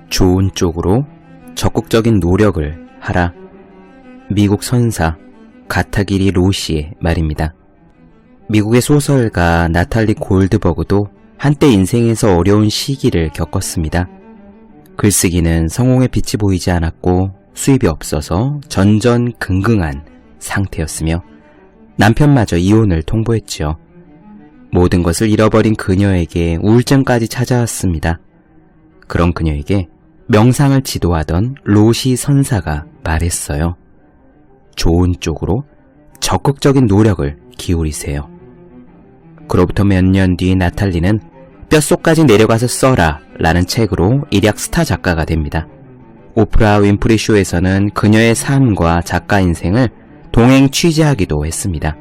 좋은 쪽으로 적극적인 노력을 하라. 미국 선사 가타기리 로시의 말입니다. 미국의 소설가 나탈리 골드버그도 한때 인생에서 어려운 시기를 겪었습니다. 글쓰기는 성공의 빛이 보이지 않았고 수입이 없어서 전전긍긍한 상태였으며 남편마저 이혼을 통보했지요. 모든 것을 잃어버린 그녀에게 우울증까지 찾아왔습니다. 그런 그녀에게 명상을 지도하던 로시 선사가 말했어요. 좋은 쪽으로 적극적인 노력을 기울이세요. 그로부터 몇 년 뒤 나탈리는 뼛속까지 내려가서 써라 라는 책으로 일약 스타 작가가 됩니다. 오프라 윈프리 쇼에서는 그녀의 삶과 작가 인생을 동행 취재하기도 했습니다.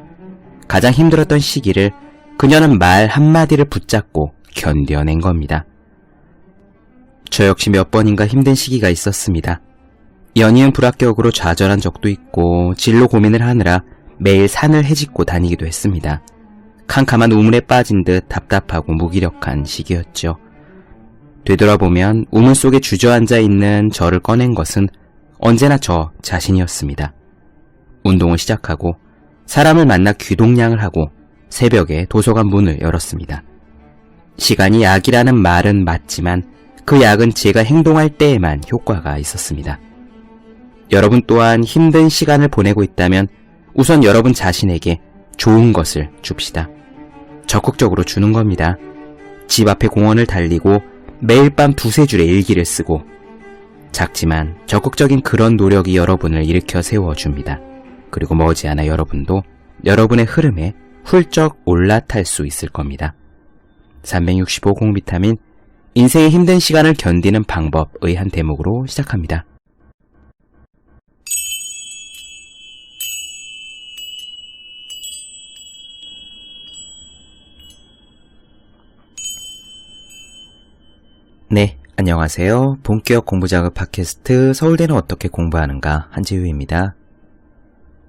가장 힘들었던 시기를 그녀는 말 한마디를 붙잡고 견뎌낸 겁니다. 저 역시 몇 번인가 힘든 시기가 있었습니다. 연이은 불합격으로 좌절한 적도 있고 진로 고민을 하느라 매일 산을 헤집고 다니기도 했습니다. 캄캄한 우물에 빠진 듯 답답하고 무기력한 시기였죠. 되돌아보면 우물 속에 주저앉아 있는 저를 꺼낸 것은 언제나 저 자신이었습니다. 운동을 시작하고 사람을 만나 귀동냥을 하고 새벽에 도서관 문을 열었습니다. 시간이 약이라는 말은 맞지만 그 약은 제가 행동할 때에만 효과가 있었습니다. 여러분 또한 힘든 시간을 보내고 있다면 우선 여러분 자신에게 좋은 것을 줍시다. 적극적으로 주는 겁니다. 집 앞에 공원을 달리고 매일 밤 두세 줄의 일기를 쓰고 작지만 적극적인 그런 노력이 여러분을 일으켜 세워줍니다. 그리고 머지않아 여러분도 여러분의 흐름에 훌쩍 올라탈 수 있을 겁니다. 365 공비타민 인생의 힘든 시간을 견디는 방법의 한 대목으로 시작합니다. 네, 안녕하세요. 본격 공부작업 팟캐스트 서울대는 어떻게 공부하는가 한지우입니다.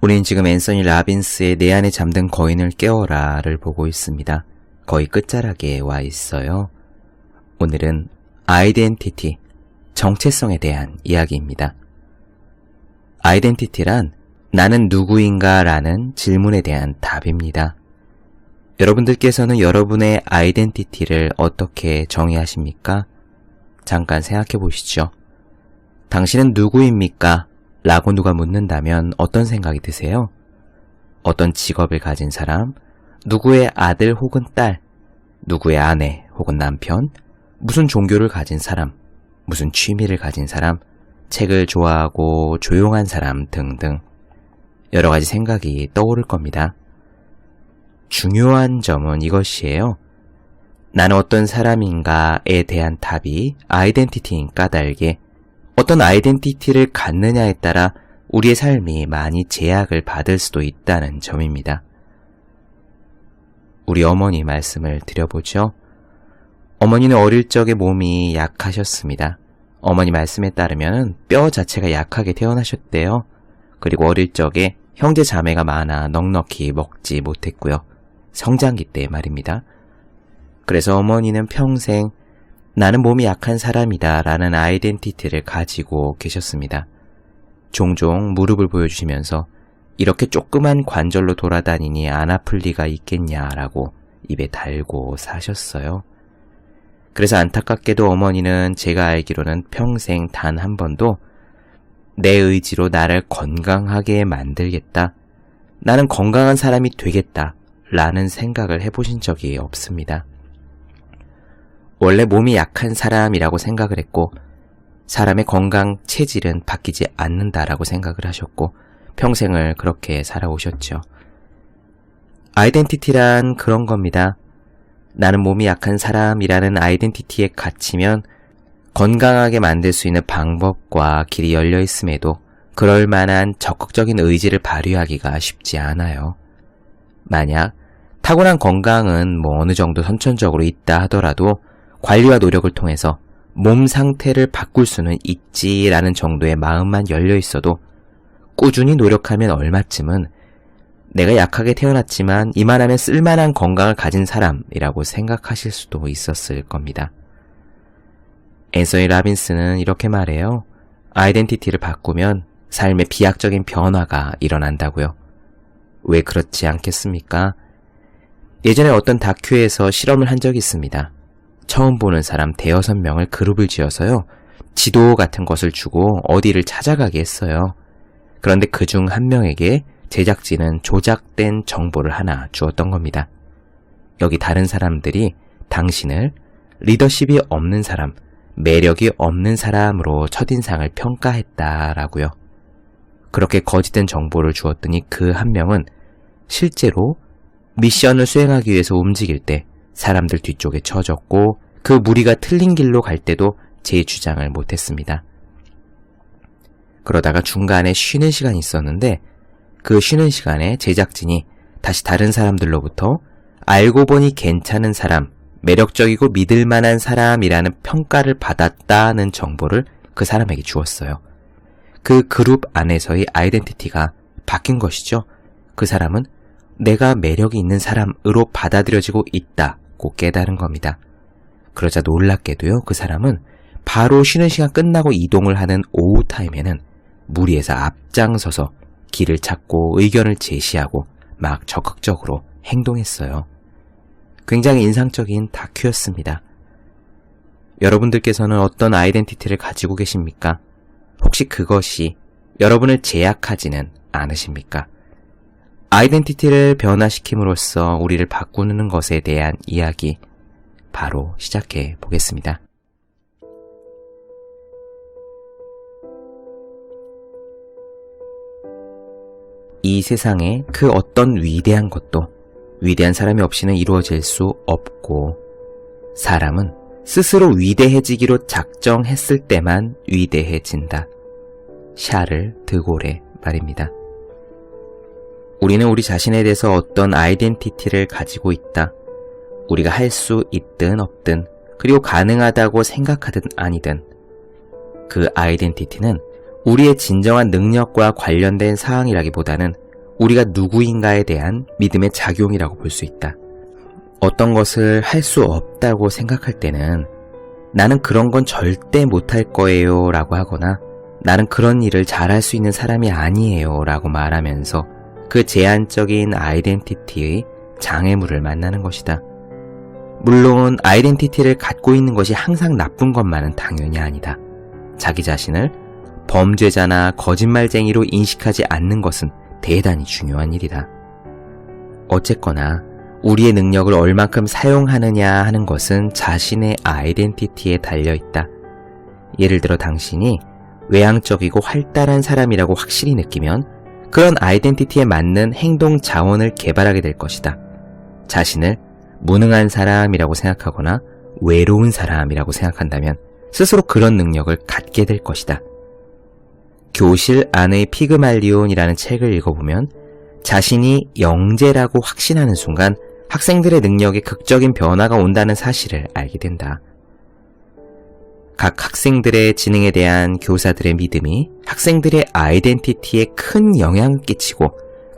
우린 지금 앤서니 라빈스의 내 안에 잠든 거인을 깨워라를 보고 있습니다. 거의 끝자락에 와 있어요. 오늘은 아이덴티티, 정체성에 대한 이야기입니다. 아이덴티티란 나는 누구인가 라는 질문에 대한 답입니다. 여러분들께서는 여러분의 아이덴티티를 어떻게 정의하십니까? 잠깐 생각해 보시죠. 당신은 누구입니까? 라고 누가 묻는다면 어떤 생각이 드세요? 어떤 직업을 가진 사람, 누구의 아들 혹은 딸, 누구의 아내 혹은 남편, 무슨 종교를 가진 사람, 무슨 취미를 가진 사람, 책을 좋아하고 조용한 사람 등등 여러 가지 생각이 떠오를 겁니다. 중요한 점은 이것이에요. 나는 어떤 사람인가에 대한 답이 아이덴티티인 까닭에 어떤 아이덴티티를 갖느냐에 따라 우리의 삶이 많이 제약을 받을 수도 있다는 점입니다. 우리 어머니 말씀을 드려보죠. 어머니는 어릴 적에 몸이 약하셨습니다. 어머니 말씀에 따르면 뼈 자체가 약하게 태어나셨대요. 그리고 어릴 적에 형제 자매가 많아 넉넉히 먹지 못했고요. 성장기 때 말입니다. 그래서 어머니는 평생 나는 몸이 약한 사람이다 라는 아이덴티티를 가지고 계셨습니다. 종종 무릎을 보여주시면서 이렇게 조그만 관절로 돌아다니니 안 아플 리가 있겠냐라고 입에 달고 사셨어요. 그래서 안타깝게도 어머니는 제가 알기로는 평생 단 한 번도 내 의지로 나를 건강하게 만들겠다, 나는 건강한 사람이 되겠다 라는 생각을 해보신 적이 없습니다. 원래 몸이 약한 사람이라고 생각을 했고 사람의 건강 체질은 바뀌지 않는다라고 생각을 하셨고 평생을 그렇게 살아오셨죠. 아이덴티티란 그런 겁니다. 나는 몸이 약한 사람이라는 아이덴티티에 갇히면 건강하게 만들 수 있는 방법과 길이 열려 있음에도 그럴 만한 적극적인 의지를 발휘하기가 쉽지 않아요. 만약 타고난 건강은 어느 정도 선천적으로 있다 하더라도 관리와 노력을 통해서 몸 상태를 바꿀 수는 있지라는 정도의 마음만 열려 있어도 꾸준히 노력하면 얼마쯤은 내가 약하게 태어났지만 이만하면 쓸만한 건강을 가진 사람이라고 생각하실 수도 있었을 겁니다. 앤서니 라빈스는 이렇게 말해요. 아이덴티티를 바꾸면 삶의 비약적인 변화가 일어난다고요. 왜 그렇지 않겠습니까? 예전에 어떤 다큐에서 실험을 한 적이 있습니다. 처음 보는 사람 5-6명을 그룹을 지어서요. 지도 같은 것을 주고 어디를 찾아가게 했어요. 그런데 그중 한 명에게 제작진은 조작된 정보를 하나 주었던 겁니다. 여기 다른 사람들이 당신을 리더십이 없는 사람, 매력이 없는 사람으로 첫인상을 평가했다라고요. 그렇게 거짓된 정보를 주었더니 그 한 명은 실제로 미션을 수행하기 위해서 움직일 때 사람들 뒤쪽에 처졌고 그 무리가 틀린 길로 갈 때도 제 주장을 못했습니다. 그러다가 중간에 쉬는 시간이 있었는데 그 쉬는 시간에 제작진이 다시 다른 사람들로부터 알고 보니 괜찮은 사람, 매력적이고 믿을 만한 사람이라는 평가를 받았다는 정보를 그 사람에게 주었어요. 그 그룹 안에서의 아이덴티티가 바뀐 것이죠. 그 사람은 내가 매력이 있는 사람으로 받아들여지고 있다고 깨달은 겁니다. 그러자 놀랍게도요. 그 사람은 바로 쉬는 시간 끝나고 이동을 하는 오후 타임에는 무리에서 앞장서서 길을 찾고 의견을 제시하고 막 적극적으로 행동했어요. 굉장히 인상적인 다큐였습니다. 여러분들께서는 어떤 아이덴티티를 가지고 계십니까? 혹시 그것이 여러분을 제약하지는 않으십니까? 아이덴티티를 변화시킴으로써 우리를 바꾸는 것에 대한 이야기 바로 시작해 보겠습니다. 이 세상에 그 어떤 위대한 것도 위대한 사람이 없이는 이루어질 수 없고 사람은 스스로 위대해지기로 작정했을 때만 위대해진다. 샤를 드골의 말입니다. 우리는 우리 자신에 대해서 어떤 아이덴티티를 가지고 있다. 우리가 할 수 있든 없든 그리고 가능하다고 생각하든 아니든 그 아이덴티티는 우리의 진정한 능력과 관련된 사항이라기보다는 우리가 누구인가에 대한 믿음의 작용이라고 볼 수 있다. 어떤 것을 할 수 없다고 생각할 때는 나는 그런 건 절대 못할 거예요 라고 하거나 나는 그런 일을 잘할 수 있는 사람이 아니에요 라고 말하면서 그 제한적인 아이덴티티의 장애물을 만나는 것이다. 물론 아이덴티티를 갖고 있는 것이 항상 나쁜 것만은 당연히 아니다. 자기 자신을 범죄자나 거짓말쟁이로 인식하지 않는 것은 대단히 중요한 일이다. 어쨌거나 우리의 능력을 얼만큼 사용하느냐 하는 것은 자신의 아이덴티티에 달려있다. 예를 들어 당신이 외향적이고 활달한 사람이라고 확실히 느끼면 그런 아이덴티티에 맞는 행동 자원을 개발하게 될 것이다. 자신을 무능한 사람이라고 생각하거나 외로운 사람이라고 생각한다면 스스로 그런 능력을 갖게 될 것이다. 교실 안의 피그말리온이라는 책을 읽어보면 자신이 영재라고 확신하는 순간 학생들의 능력에 극적인 변화가 온다는 사실을 알게 된다. 각 학생들의 지능에 대한 교사들의 믿음이 학생들의 아이덴티티에 큰 영향을 끼치고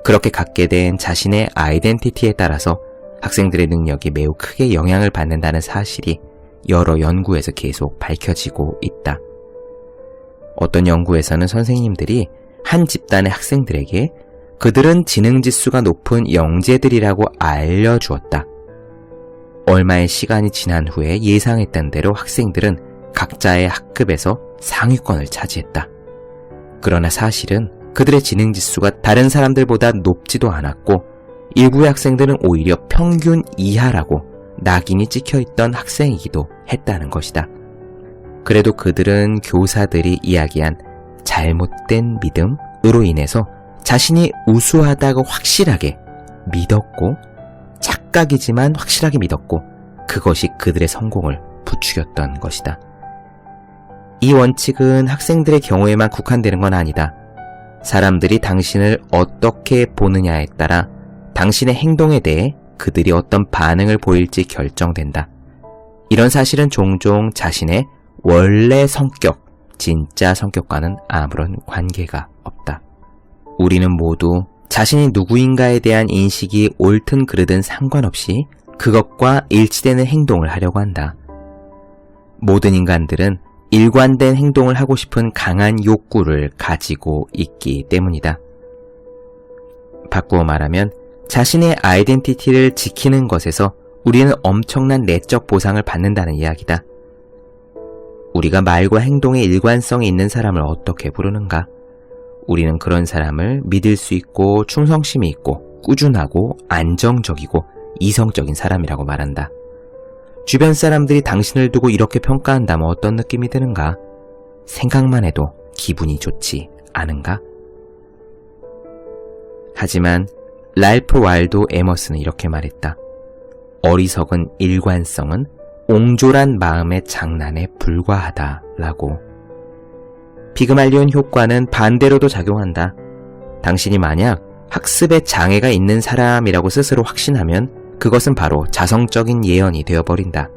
그렇게 갖게 된 자신의 아이덴티티에 따라서 학생들의 능력이 매우 크게 영향을 받는다는 사실이 여러 연구에서 계속 밝혀지고 있다. 어떤 연구에서는 선생님들이 한 집단의 학생들에게 그들은 지능지수가 높은 영재들이라고 알려주었다. 얼마의 시간이 지난 후에 예상했던 대로 학생들은 각자의 학급에서 상위권을 차지했다. 그러나 사실은 그들의 지능지수가 다른 사람들보다 높지도 않았고 일부의 학생들은 오히려 평균 이하라고 낙인이 찍혀있던 학생이기도 했다는 것이다. 그래도 그들은 교사들이 이야기한 잘못된 믿음으로 인해서 자신이 우수하다고 확실하게 믿었고 착각이지만 확실하게 믿었고 그것이 그들의 성공을 부추겼던 것이다. 이 원칙은 학생들의 경우에만 국한되는 건 아니다. 사람들이 당신을 어떻게 보느냐에 따라 당신의 행동에 대해 그들이 어떤 반응을 보일지 결정된다. 이런 사실은 종종 자신의 원래 성격, 진짜 성격과는 아무런 관계가 없다. 우리는 모두 자신이 누구인가에 대한 인식이 옳든 그르든 상관없이 그것과 일치되는 행동을 하려고 한다. 모든 인간들은 일관된 행동을 하고 싶은 강한 욕구를 가지고 있기 때문이다. 바꾸어 말하면 자신의 아이덴티티를 지키는 것에서 우리는 엄청난 내적 보상을 받는다는 이야기다. 우리가 말과 행동에 일관성이 있는 사람을 어떻게 부르는가? 우리는 그런 사람을 믿을 수 있고 충성심이 있고 꾸준하고 안정적이고 이성적인 사람이라고 말한다. 주변 사람들이 당신을 두고 이렇게 평가한다면 어떤 느낌이 드는가? 생각만 해도 기분이 좋지 않은가? 하지만 랄프 왈도 에머슨은 이렇게 말했다. 어리석은 일관성은 옹졸한 마음의 장난에 불과하다라고. 피그말리온 효과는 반대로도 작용한다. 당신이 만약 학습에 장애가 있는 사람이라고 스스로 확신하면 그것은 바로 자성적인 예언이 되어버린다.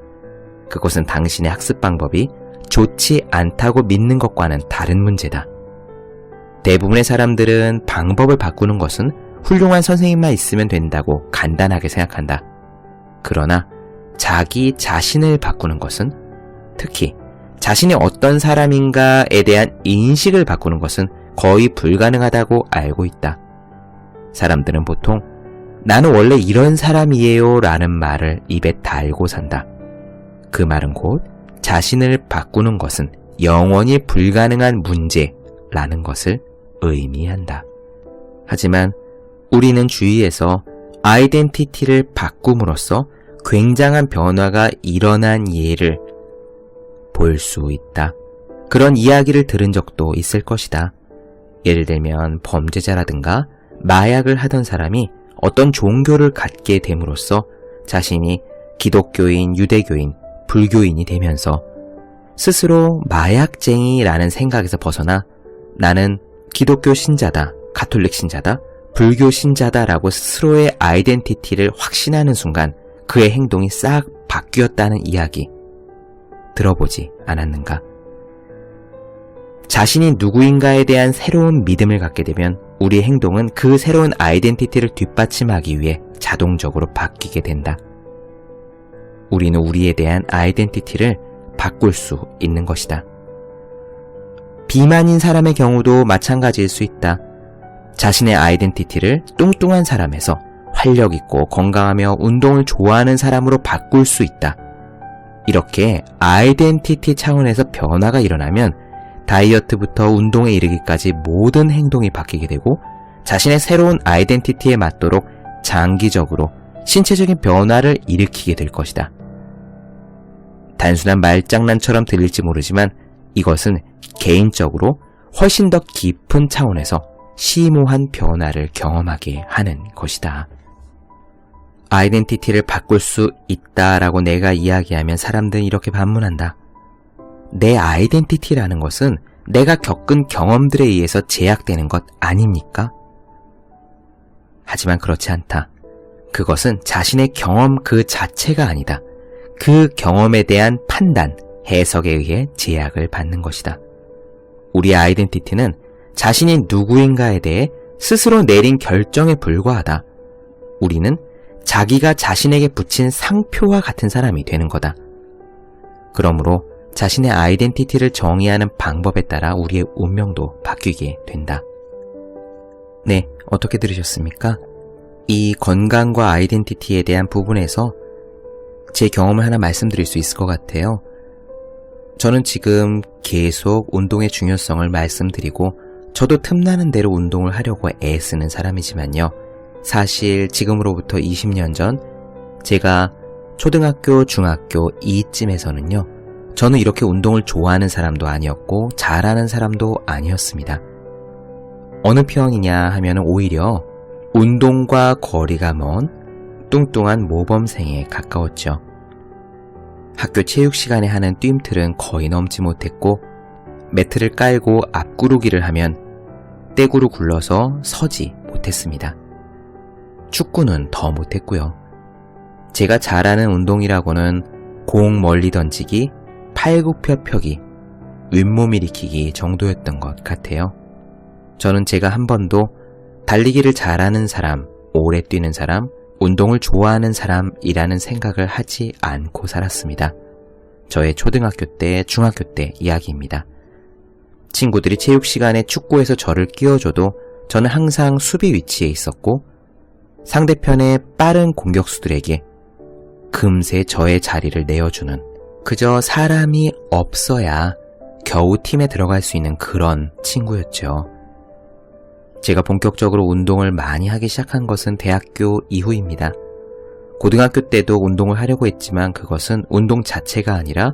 그것은 당신의 학습 방법이 좋지 않다고 믿는 것과는 다른 문제다. 대부분의 사람들은 방법을 바꾸는 것은 훌륭한 선생님만 있으면 된다고 간단하게 생각한다. 그러나 자기 자신을 바꾸는 것은, 특히 자신이 어떤 사람인가에 대한 인식을 바꾸는 것은 거의 불가능하다고 알고 있다. 사람들은 보통 나는 원래 이런 사람이에요 라는 말을 입에 달고 산다. 그 말은 곧 자신을 바꾸는 것은 영원히 불가능한 문제라는 것을 의미한다. 하지만 우리는 주위에서 아이덴티티를 바꿈으로써 굉장한 변화가 일어난 예를 볼 수 있다. 그런 이야기를 들은 적도 있을 것이다. 예를 들면 범죄자라든가 마약을 하던 사람이 어떤 종교를 갖게 됨으로써 자신이 기독교인, 유대교인, 불교인이 되면서 스스로 마약쟁이라는 생각에서 벗어나 나는 기독교 신자다, 가톨릭 신자다, 불교 신자다라고 스스로의 아이덴티티를 확신하는 순간 그의 행동이 싹 바뀌었다는 이야기 들어보지 않았는가? 자신이 누구인가에 대한 새로운 믿음을 갖게 되면 우리의 행동은 그 새로운 아이덴티티를 뒷받침하기 위해 자동적으로 바뀌게 된다. 우리는 우리에 대한 아이덴티티를 바꿀 수 있는 것이다. 비만인 사람의 경우도 마찬가지일 수 있다. 자신의 아이덴티티를 뚱뚱한 사람에서 활력 있고 건강하며 운동을 좋아하는 사람으로 바꿀 수 있다. 이렇게 아이덴티티 차원에서 변화가 일어나면 다이어트부터 운동에 이르기까지 모든 행동이 바뀌게 되고 자신의 새로운 아이덴티티에 맞도록 장기적으로 신체적인 변화를 일으키게 될 것이다. 단순한 말장난처럼 들릴지 모르지만 이것은 개인적으로 훨씬 더 깊은 차원에서 심오한 변화를 경험하게 하는 것이다. 아이덴티티를 바꿀 수 있다라고 내가 이야기하면 사람들은 이렇게 반문한다. 내 아이덴티티라는 것은 내가 겪은 경험들에 의해서 제약되는 것 아닙니까? 하지만 그렇지 않다. 그것은 자신의 경험 그 자체가 아니다. 그 경험에 대한 판단, 해석에 의해 제약을 받는 것이다. 우리의 아이덴티티는 자신이 누구인가에 대해 스스로 내린 결정에 불과하다. 우리는 자기가 자신에게 붙인 상표와 같은 사람이 되는 거다. 그러므로 자신의 아이덴티티를 정의하는 방법에 따라 우리의 운명도 바뀌게 된다. 네, 어떻게 들으셨습니까? 이 건강과 아이덴티티에 대한 부분에서 제 경험을 하나 말씀드릴 수 있을 것 같아요. 저는 지금 계속 운동의 중요성을 말씀드리고 저도 틈나는 대로 운동을 하려고 애쓰는 사람이지만요. 사실 지금으로부터 20년 전 제가 초등학교, 중학교 이쯤에서는요. 저는 이렇게 운동을 좋아하는 사람도 아니었고 잘하는 사람도 아니었습니다. 어느 편이냐 하면 오히려 운동과 거리가 먼 뚱뚱한 모범생에 가까웠죠. 학교 체육 시간에 하는 뛰임틀은 거의 넘지 못했고 매트를 깔고 앞구르기를 하면 떼구르 굴러서 서지 못했습니다. 축구는 더 못했고요. 제가 잘하는 운동이라고는 공 멀리 던지기, 팔굽혀 펴기, 윗몸 일으키기 정도였던 것 같아요. 저는 제가 한 번도 달리기를 잘하는 사람, 오래 뛰는 사람, 운동을 좋아하는 사람이라는 생각을 하지 않고 살았습니다. 저의 초등학교 때, 중학교 때 이야기입니다. 친구들이 체육 시간에 축구에서 저를 끼워줘도 저는 항상 수비 위치에 있었고 상대편의 빠른 공격수들에게 금세 저의 자리를 내어주는, 그저 사람이 없어야 겨우 팀에 들어갈 수 있는 그런 친구였죠. 제가 본격적으로 운동을 많이 하기 시작한 것은 대학교 이후입니다. 고등학교 때도 운동을 하려고 했지만 그것은 운동 자체가 아니라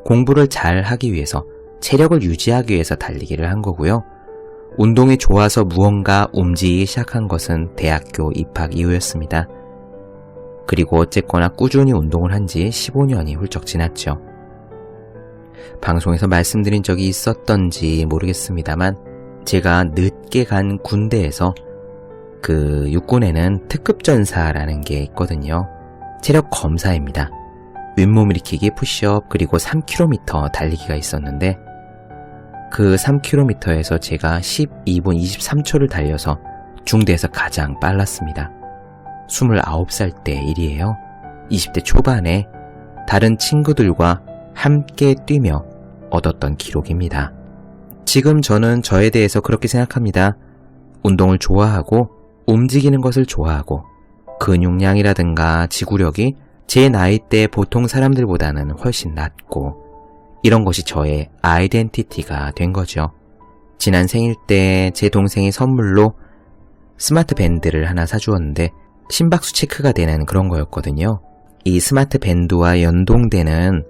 공부를 잘 하기 위해서, 체력을 유지하기 위해서 달리기를 한 거고요. 운동이 좋아서 무언가 움직이기 시작한 것은 대학교 입학 이후였습니다. 그리고 어쨌거나 꾸준히 운동을 한 지 15년이 훌쩍 지났죠. 방송에서 말씀드린 적이 있었던지 모르겠습니다만 제가 늦게 간 군대에서 그 육군에는 특급전사라는 게 있거든요. 체력 검사입니다. 윗몸 일으키기, 푸시업, 그리고 3km 달리기가 있었는데 그 3km에서 제가 12분 23초를 달려서 중대에서 가장 빨랐습니다. 29살 때 일이에요. 20대 초반에 다른 친구들과 함께 뛰며 얻었던 기록입니다. 지금 저는 저에 대해서 그렇게 생각합니다. 운동을 좋아하고 움직이는 것을 좋아하고 근육량이라든가 지구력이 제 나이 때 보통 사람들보다는 훨씬 낮고 이런 것이 저의 아이덴티티가 된 거죠. 지난 생일 때 제 동생이 선물로 스마트 밴드를 하나 사주었는데 심박수 체크가 되는 그런 거였거든요. 이 스마트 밴드와 연동되는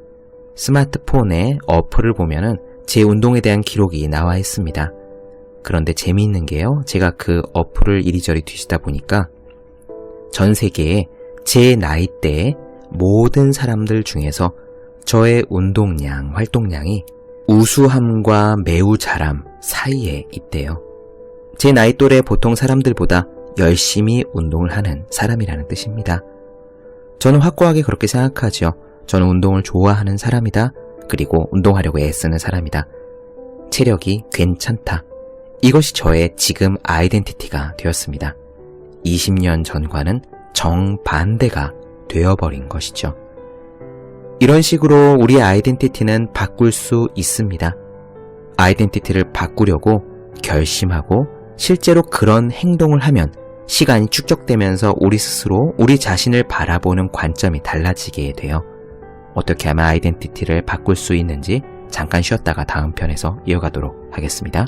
스마트폰의 어플을 보면은 제 운동에 대한 기록이 나와 있습니다. 그런데 재미있는 게요, 제가 그 어플을 이리저리 뒤지다 보니까 전 세계에 제 나이대의 모든 사람들 중에서 저의 운동량, 활동량이 우수함과 매우 잘함 사이에 있대요. 제 나이 또래 보통 사람들보다 열심히 운동을 하는 사람이라는 뜻입니다. 저는 확고하게 그렇게 생각하죠. 저는 운동을 좋아하는 사람이다. 그리고 운동하려고 애쓰는 사람이다. 체력이 괜찮다. 이것이 저의 지금 아이덴티티가 되었습니다. 20년 전과는 정반대가 되어버린 것이죠. 이런 식으로 우리의 아이덴티티는 바꿀 수 있습니다. 아이덴티티를 바꾸려고 결심하고 실제로 그런 행동을 하면 시간이 축적되면서 우리 스스로 우리 자신을 바라보는 관점이 달라지게 돼요. 어떻게 하면 아이덴티티를 바꿀 수 있는지 잠깐 쉬었다가 다음 편에서 이어가도록 하겠습니다.